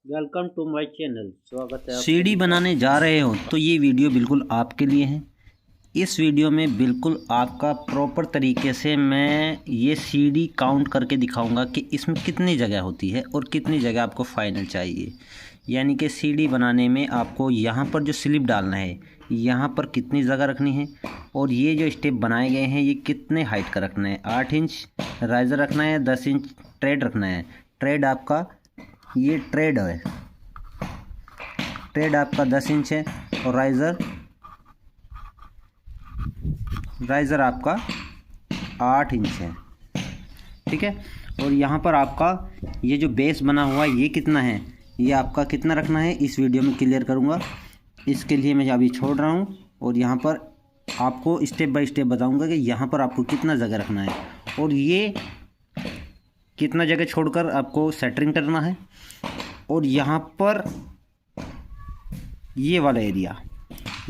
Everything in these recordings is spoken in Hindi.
Welcome to my channel. स्वागत है। सीढ़ी बनाने जा रहे हो तो ये वीडियो बिल्कुल आपके लिए है। इस वीडियो में बिल्कुल आपका प्रॉपर तरीके से मैं ये सीढ़ी काउंट करके दिखाऊंगा कि इसमें कितनी जगह होती है और कितनी जगह आपको फाइनल चाहिए। यानी कि सीढ़ी बनाने में आपको यहाँ पर जो स्लिप डालना है, यहाँ पर कितनी जगह रखनी है और ये जो स्टेप बनाए गए हैं ये कितने हाइट का रखना है। 8 इंच राइज़र रखना है, 10 इंच ट्रेड रखना है। ट्रेड आपका ये ट्रेड है, ट्रेड आपका 10 इंच है और राइज़र आपका 8 इंच है। ठीक है। और यहाँ पर आपका ये जो बेस बना हुआ है ये कितना है, ये आपका कितना रखना है इस वीडियो में क्लियर करूँगा। इसके लिए मैं अभी छोड़ रहा हूँ और यहाँ पर आपको स्टेप बाय स्टेप बताऊँगा कि यहाँ पर आपको कितना जगह रखना है और ये कितना जगह छोड़कर आपको सेंटरिंग करना है। और यहाँ पर ये वाला एरिया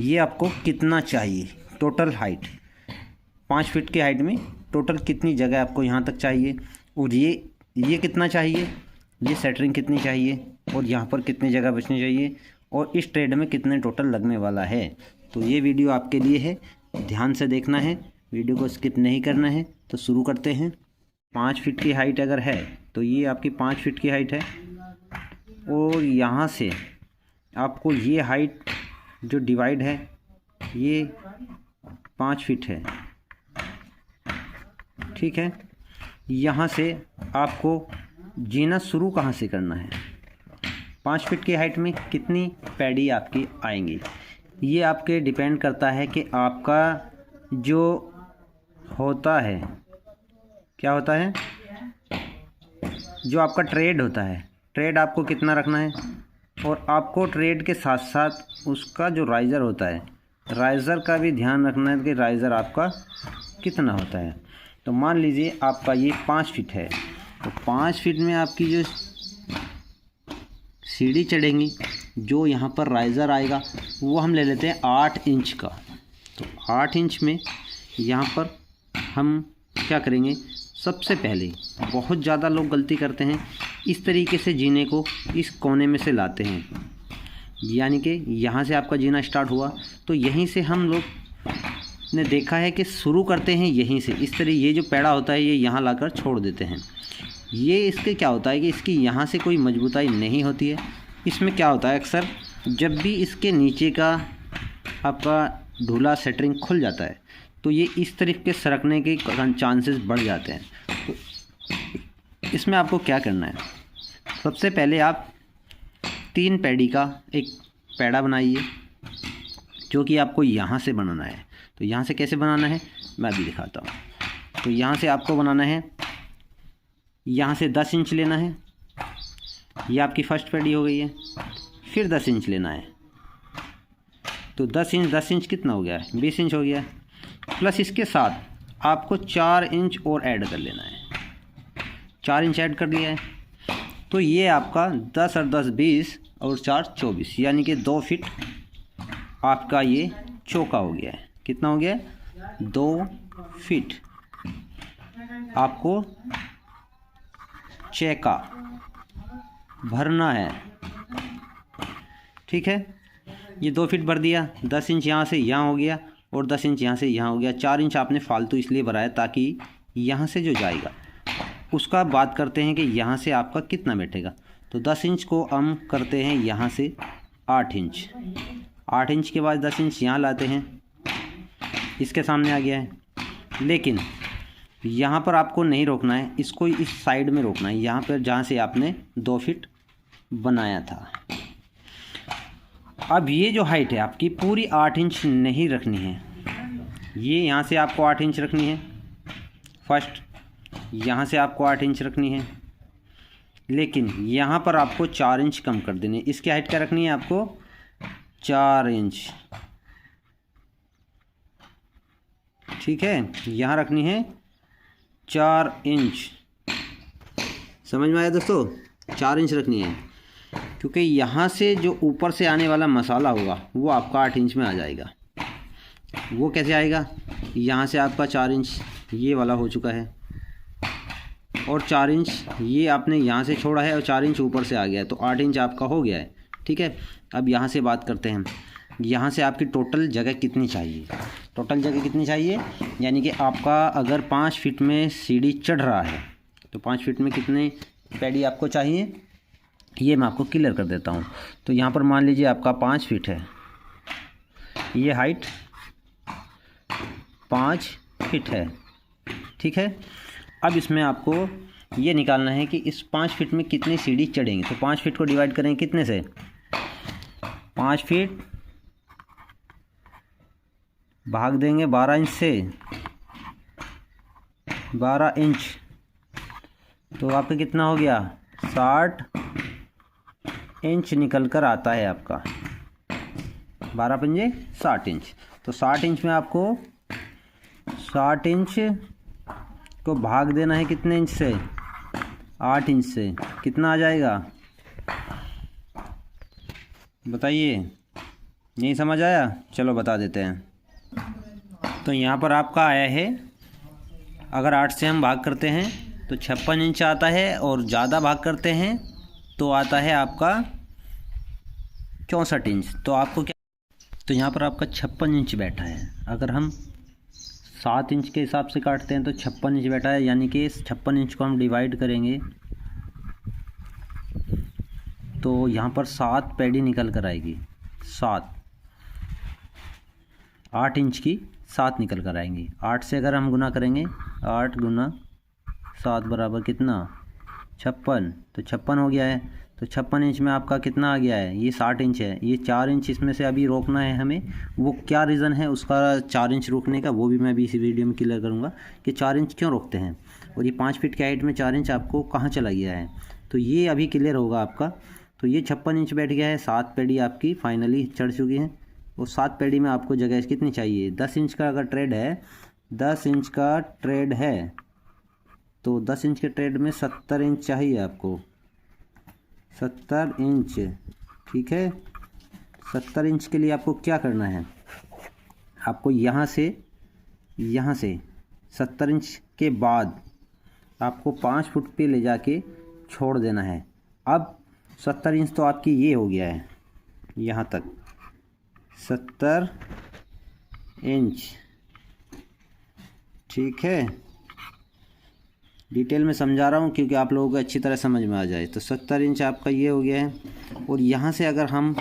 ये आपको कितना चाहिए, टोटल हाइट 5 फीट की हाइट में टोटल कितनी जगह आपको यहाँ तक चाहिए और ये कितना चाहिए, ये सेंटरिंग कितनी चाहिए और यहाँ पर कितनी जगह बचनी चाहिए और इस ट्रेड में कितने टोटल लगने वाला है। तो ये वीडियो आपके लिए है, ध्यान से देखना है, वीडियो को स्किप नहीं करना है। तो शुरू करते हैं। 5 फीट की हाइट अगर है तो ये आपकी 5 फीट की हाइट है और यहाँ से आपको ये हाइट जो डिवाइड है ये 5 फीट है। ठीक है। यहाँ से आपको जीना शुरू कहाँ से करना है, 5 फीट की हाइट में कितनी पैडी आपकी आएंगी, ये आपके डिपेंड करता है कि आपका जो होता है क्या होता है, जो आपका ट्रेड होता है, ट्रेड आपको कितना रखना है और आपको ट्रेड के साथ साथ उसका जो राइज़र होता है, राइज़र का भी ध्यान रखना है कि राइज़र आपका कितना होता है। तो मान लीजिए आपका ये 5 फीट है तो 5 फीट में आपकी जो सीढ़ी चढ़ेंगी, जो यहाँ पर राइज़र आएगा वो हम ले लेते हैं 8 इंच का। तो 8 इंच में यहाँ पर हम क्या करेंगे, सबसे पहले बहुत ज़्यादा लोग गलती करते हैं, इस तरीके से जीने को इस कोने में से लाते हैं। यानी कि यहाँ से आपका जीना स्टार्ट हुआ तो यहीं से हम लोग ने देखा है कि शुरू करते हैं यहीं से, इस तरह ये जो पैड़ा होता है ये यहाँ लाकर छोड़ देते हैं। ये इसके क्या होता है कि इसकी यहाँ से कोई मजबूताई नहीं होती है। इसमें क्या होता है, अक्सर जब भी इसके नीचे का आपका ढूला सेंटरिंग खुल जाता है तो ये इस तरीके के सरकने के चांसेस बढ़ जाते हैं। तो इसमें आपको क्या करना है, सबसे पहले आप 3 पैडी का एक पैड़ा बनाइए जो कि आपको यहाँ से बनाना है। तो यहाँ से कैसे बनाना है मैं अभी दिखाता हूँ। तो यहाँ से आपको बनाना है, यहाँ से 10 इंच लेना है, ये आपकी फर्स्ट पैडी हो गई है। फिर 10 इंच लेना है, तो 10 इंच कितना हो गया है, 20 इंच हो गया। प्लस इसके साथ आपको 4 इंच और ऐड कर लेना है, 4 इंच ऐड कर लिया है। तो ये आपका 10 और 10 20 और 4 24 यानी कि 2 फीट आपका ये चौका हो गया है। कितना हो गया, 2 फीट आपको चौका भरना है। ठीक है। ये 2 फीट भर दिया, 10 इंच यहाँ से यहाँ हो गया और 10 इंच यहाँ से यहाँ हो गया। 4 इंच आपने फालतू इसलिए भराया ताकि यहाँ से जो जाएगा उसका बात करते हैं कि यहाँ से आपका कितना बैठेगा। तो 10 इंच को हम करते हैं यहाँ से 8 इंच, 8 इंच के बाद 10 इंच यहाँ लाते हैं, इसके सामने आ गया है। लेकिन यहाँ पर आपको नहीं रोकना है, इसको इस साइड में रोकना है, यहाँ पर जहाँ से आपने 2 फीट बनाया था। अब ये जो हाइट है आपकी पूरी 8 इंच नहीं रखनी है, ये यहाँ से आपको 8 इंच रखनी है फर्स्ट, यहाँ से आपको 8 इंच रखनी है। लेकिन यहाँ पर आपको 4 इंच कम कर देनी है। इसकी हाइट क्या रखनी है आपको, 4 इंच। ठीक है, यहाँ रखनी है 4 इंच। समझ में आया दोस्तों, 4 इंच रखनी है क्योंकि यहाँ से जो ऊपर से आने वाला मसाला होगा वो आपका 8 इंच में आ जाएगा। वो कैसे आएगा, यहाँ से आपका 4 इंच ये वाला हो चुका है, और 4 इंच ये आपने यहाँ से छोड़ा है और 4 इंच ऊपर से आ गया है, तो 8 इंच आपका हो गया है। ठीक है, अब यहाँ से बात करते हैं, यहाँ से आपकी टोटल जगह कितनी चाहिए। टोटल जगह कितनी चाहिए, यानी कि आपका अगर 5 फीट में सीढ़ी चढ़ रहा है तो 5 फीट में कितने पैडी आपको चाहिए, ये मैं आपको क्लियर कर देता हूँ। तो यहाँ पर मान लीजिए आपका 5 फीट है, ये हाइट 5 फीट है। ठीक है, अब इसमें आपको ये निकालना है कि इस 5 फीट में कितनी सीढ़ी चढ़ेंगे। तो 5 फीट को डिवाइड करेंगे कितने से, 5 फीट भाग देंगे 12 इंच से, 12 इंच, तो आपका कितना हो गया, 60 इंच निकल कर आता है आपका। 12 पंजे 60 इंच। तो 60 इंच में आपको 60 इंच को भाग देना है कितने इंच से, 8 इंच से, कितना आ जाएगा बताइए। नहीं समझ आया, चलो बता देते हैं। तो यहाँ पर आपका आया है, अगर 8 से हम भाग करते हैं तो 56 इंच आता है, और ज़्यादा भाग करते हैं तो आता है आपका 64 इंच। तो आपको क्या, तो यहाँ पर आपका 56 इंच बैठा है। अगर हम 7 इंच के हिसाब से काटते हैं तो 56 इंच बैठा है, यानी कि इस 56 इंच को हम डिवाइड करेंगे तो यहाँ पर 7 पैडी निकल कर आएगी, 7, 8 इंच की 7 निकल कर आएंगी। 8 से अगर हम गुना करेंगे, 8 गुना 7 बराबर कितना, 56, तो 56 हो गया है। तो 56 इंच में आपका कितना आ गया है, ये 60 इंच है, ये 4 इंच इसमें से अभी रोकना है हमें। वो क्या रीज़न है उसका 4 इंच रोकने का, वो भी मैं अभी इसी वीडियो में क्लियर करूँगा कि 4 इंच क्यों रोकते हैं, और ये 5 फीट के हाइट में 4 इंच आपको कहाँ चला गया है, तो ये अभी क्लियर होगा आपका। तो ये 56 इंच बैठ गया है, 7 पैडी आपकी फाइनली चढ़ चुकी हैं। और 7 पैडी में आपको जगह कितनी चाहिए, 10 इंच का अगर ट्रेड है, 10 इंच का ट्रेड है तो 10 इंच के ट्रेड में 70 इंच चाहिए आपको, 70 इंच। ठीक है, 70 इंच के लिए आपको क्या करना है, आपको यहाँ से 70 इंच के बाद आपको 5 फुट पे ले जाके छोड़ देना है। अब 70 इंच तो आपकी ये हो गया है, यहाँ तक 70 इंच। ठीक है, डिटेल में समझा रहा हूँ क्योंकि आप लोगों को अच्छी तरह समझ में आ जाए। तो 70 इंच आपका ये हो गया है, और यहाँ से अगर हम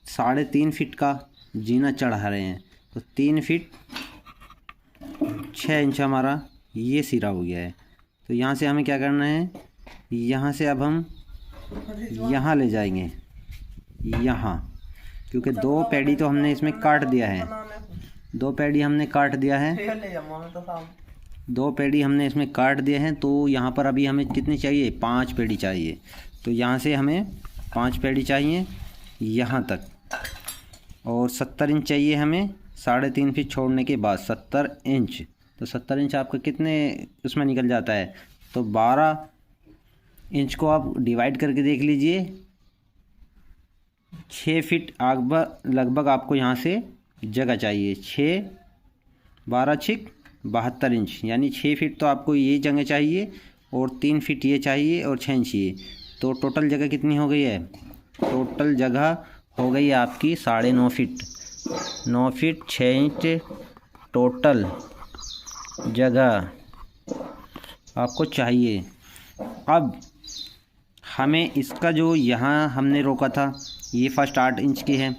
3.5 फीट का जीना चढ़ा रहे हैं तो 3 फीट 6 इंच हमारा ये सिरा हो गया है। तो यहाँ से हमें क्या करना है, यहाँ से अब हम यहाँ ले जाएंगे, यहाँ, क्योंकि 2 पैडी तो हमने इसमें काट दिया है, 2 पैडी हमने काट दिया है, 2 पैडी हमने इसमें काट दिए हैं। तो यहाँ पर अभी हमें कितनी चाहिए, 5 पैडी चाहिए। तो यहाँ से हमें 5 पैडी चाहिए यहाँ तक, और 70 इंच चाहिए हमें 3.5 फीट छोड़ने के बाद, 70 इंच। तो 70 इंच आपका कितने उसमें निकल जाता है, तो 12 इंच को आप डिवाइड करके देख लीजिए, 6 फीट लगभग आपको यहाँ से जगह चाहिए। 6 12 6 72 इंच, यानी 6 फीट तो आपको ये जगह चाहिए, और 3 फीट ये चाहिए, और 6 इंच ये। तो टोटल जगह कितनी हो गई है, टोटल जगह हो गई है आपकी 9.5 फीट, 9 फीट 6 इंच टोटल जगह आपको चाहिए। अब हमें इसका जो यहाँ हमने रोका था, ये फर्स्ट 8 इंच की है,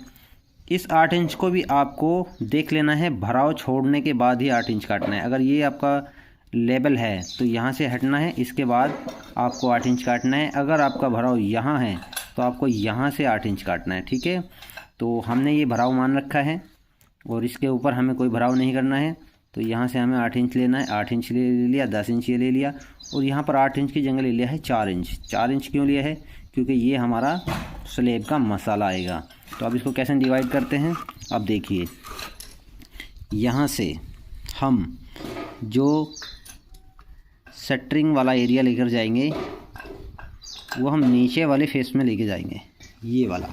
इस 8 इंच को भी आपको देख लेना है, भराव छोड़ने के बाद ही 8 इंच काटना है। अगर ये आपका लेवल है तो यहाँ से हटना है, इसके बाद आपको 8 इंच काटना है। अगर आपका भराव यहाँ है तो आपको यहाँ से 8 इंच काटना है। ठीक है, तो हमने ये भराव मान रखा है, और इसके ऊपर हमें कोई भराव नहीं करना है। तो यहाँ से हमें 8 इंच लेना है, 8 इंच ले लिया, 10 इंच ये ले लिया, और यहाँ पर 8 इंच की जगह ले लिया है 4 इंच। 4 इंच क्यों लिया है, क्योंकि ये हमारा स्लेब का मसाला आएगा। तो अब इसको कैसे डिवाइड करते हैं, अब देखिए, यहाँ से हम जो शटरिंग वाला एरिया लेकर जाएंगे वो हम नीचे वाले फेस में लेके जाएंगे, ये वाला।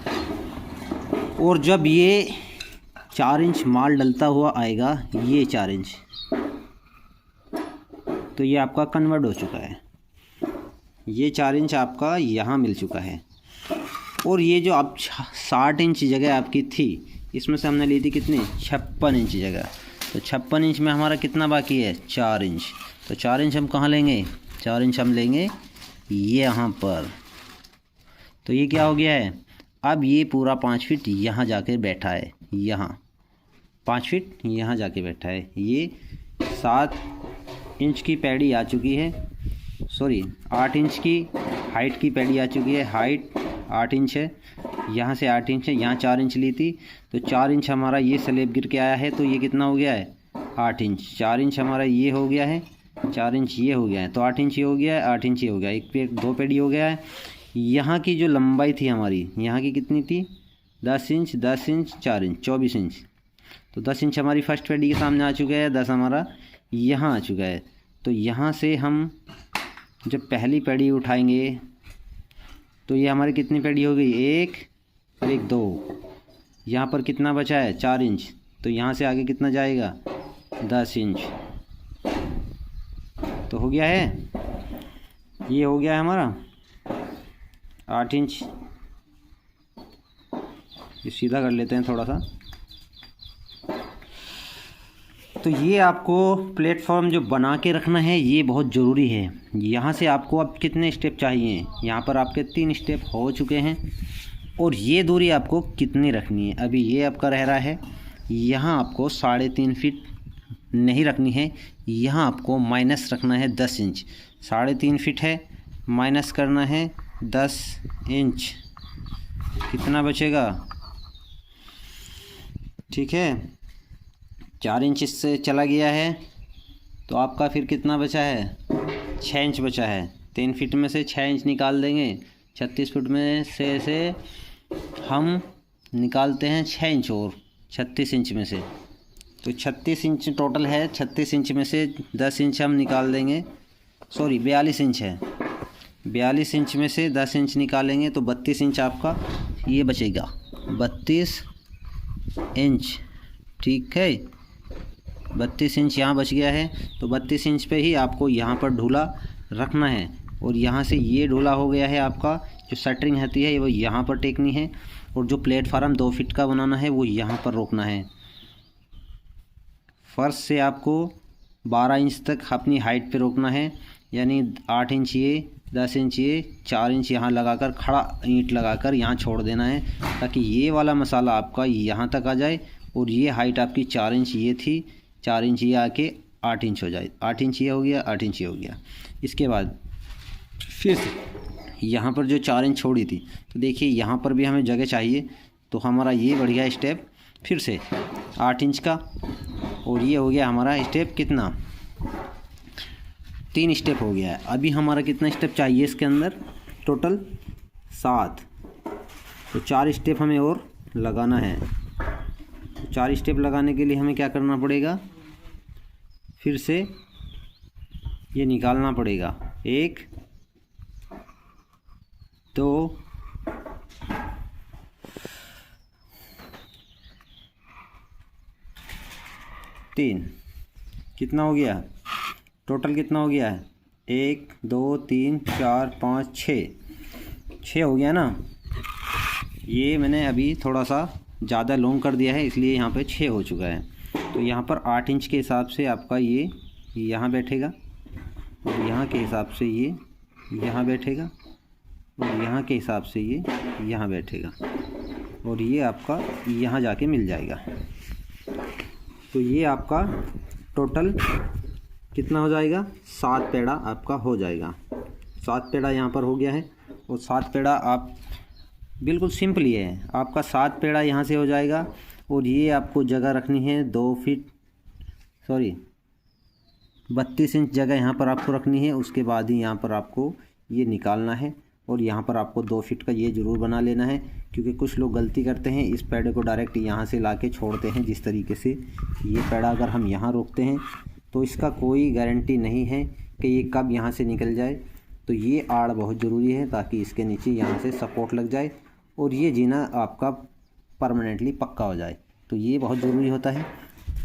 और जब ये 4 इंच माल डलता हुआ आएगा, ये 4 इंच, तो ये आपका कन्वर्ट हो चुका है। ये 4 इंच आपका यहाँ मिल चुका है। और ये जो आप 60 इंच जगह आपकी थी, इसमें से हमने ली थी कितनी, 56 इंच जगह। तो 56 इंच में हमारा कितना बाकी है, 4 इंच। तो 4 इंच हम कहाँ लेंगे, 4 इंच हम लेंगे ये यहाँ पर। तो ये क्या हो गया है, अब ये पूरा 5 फीट यहाँ जाके बैठा है, यहाँ 5 फीट यहाँ जाके बैठा है। ये 7 इंच की पैड़ी आ चुकी है, सॉरी 8 इंच की हाइट की पैड़ी आ चुकी है। हाइट 8 इंच है, यहाँ से 8 इंच है, यहाँ 4 इंच ली थी। तो 4 इंच हमारा ये स्लैब गिर के आया है, तो ये कितना हो गया है, 8 इंच। 4 इंच हमारा ये हो गया है, 4 इंच ये हो गया है, तो 8 इंच ये हो गया है, 8 इंच ये हो गया, एक पे 2 पेड़ी हो गया है। यहाँ की जो लंबाई थी हमारी, यहाँ की कितनी थी, 10 इंच 10 इंच 4 इंच 24 इंच। तो 10 इंच हमारी फर्स्ट पेड़ी के सामने आ चुका है, 10 हमारा यहाँ आ चुका है। तो यहाँ से हम जब पहली पेड़ी उठाएंगे तो ये हमारी कितनी पेड़ी हो गई, 1 और 1 2। यहाँ पर कितना बचा है, 4 इंच। तो यहाँ से आगे कितना जाएगा, 10 इंच। तो हो गया है, ये हो गया है हमारा 8 इंच। ये सीधा कर लेते हैं थोड़ा सा। तो ये आपको प्लेटफॉर्म जो बना के रखना है ये बहुत ज़रूरी है। यहाँ से आपको अब कितने स्टेप चाहिए, यहाँ पर आपके 3 स्टेप हो चुके हैं। और ये दूरी आपको कितनी रखनी है, अभी ये आपका रह रहा है, यहाँ आपको 3.5 फीट नहीं रखनी है, यहाँ आपको माइनस रखना है 10 इंच। 3.5 फीट है, माइनस करना है 10 इंच, कितना बचेगा, ठीक है। 4 इंच इससे चला गया है, तो आपका फिर कितना बचा है, 6 इंच बचा है। 3 फीट में से 6 इंच निकाल देंगे, 36 फीट में से हम निकालते हैं 6 इंच और 36 इंच में से। तो 36 इंच टोटल है, 36 इंच में से 10 इंच हम निकाल देंगे, सॉरी 42 इंच है, 42 इंच में से 10 इंच निकालेंगे तो 32 इंच आपका ये बचेगा, 32 इंच, ठीक है। 32 इंच यहाँ बच गया है। तो 32 इंच पे ही आपको यहाँ पर ढूला रखना है। और यहाँ से ये ढूला हो गया है आपका, जो शटरिंग होती है वो यहाँ पर टेकनी है। और जो प्लेटफार्म 2 फीट का बनाना है वो यहाँ पर रोकना है। फर्श से आपको 12 इंच तक अपनी हाइट पे रोकना है, यानी 8 इंच ये, 10 इंच ये, 4 इंच यहाँ लगाकर खड़ा ईंट लगाकर यहाँ छोड़ देना है, ताकि ये वाला मसाला आपका यहाँ तक आ जाए। और ये हाइट आपकी 4 इंच ये थी, 4 इंच ये आके 8 इंच हो जाए, 8 इंच ये हो गया, 8 इंच ये हो गया। इसके बाद फिर से यहाँ पर जो 4 इंच छोड़ी थी, तो देखिए यहाँ पर भी हमें जगह चाहिए। तो हमारा ये बढ़िया स्टेप फिर से 8 इंच का, और ये हो गया हमारा स्टेप कितना, 3 स्टेप हो गया है। अभी हमारा कितना स्टेप चाहिए इसके अंदर, टोटल 7। तो 4 स्टेप हमें और लगाना है। तो 4 स्टेप लगाने के लिए हमें क्या करना पड़ेगा, फिर से ये निकालना पड़ेगा, 1 2 3, कितना हो गया, टोटल कितना हो गया है, 1 2 3 4 5 6 हो गया ना। ये मैंने अभी थोड़ा सा ज़्यादा लॉन्ग कर दिया है, इसलिए यहाँ पे 6 हो चुका है। तो यहाँ पर 8 इंच के हिसाब से आपका ये यहाँ बैठेगा, और यहाँ के हिसाब से ये यहाँ बैठेगा, और यहाँ के हिसाब से ये यहाँ बैठेगा, और ये आपका यहाँ जाके मिल जाएगा। तो ये आपका टोटल कितना हो जाएगा, 7 पेड़ा आपका हो जाएगा। 7 पेड़ा यहाँ पर हो गया है। और 7 पेड़ा आप बिल्कुल सिंपल ही है, आपका 7 पेड़ा यहाँ से हो जाएगा। और ये आपको जगह रखनी है 2 फीट, सॉरी 32 इंच जगह यहाँ पर आपको रखनी है। उसके बाद ही यहाँ पर आपको ये निकालना है, और यहाँ पर आपको 2 फीट का ये ज़रूर बना लेना है, क्योंकि कुछ लोग गलती करते हैं, इस पेड़े को डायरेक्ट यहाँ से लाके छोड़ते हैं। जिस तरीके से ये पेड़ा अगर हम यहाँ रोकते हैं तो इसका कोई गारंटी नहीं है कि ये कब यहाँ से निकल जाए। तो ये आड़ बहुत ज़रूरी है, ताकि इसके नीचे यहाँ से सपोर्ट लग जाए और ये जीना आपका परमानेंटली पक्का हो जाए। तो ये बहुत ज़रूरी होता है,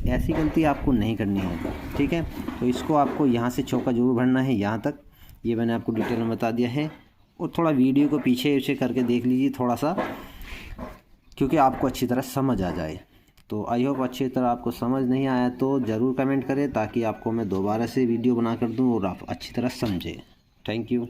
ऐसी गलती आपको नहीं करनी है, ठीक है। तो इसको आपको यहाँ से चौका ज़रूर भरना है यहाँ तक, ये मैंने आपको डिटेल में बता दिया है। और थोड़ा वीडियो को पीछे से करके देख लीजिए थोड़ा सा, क्योंकि आपको अच्छी तरह समझ आ जाए। तो आई होप अच्छी तरह आपको समझ नहीं आया तो ज़रूर कमेंट करें, ताकि आपको मैं दोबारा से वीडियो बना कर दूँ और आप अच्छी तरह समझें। Thank you.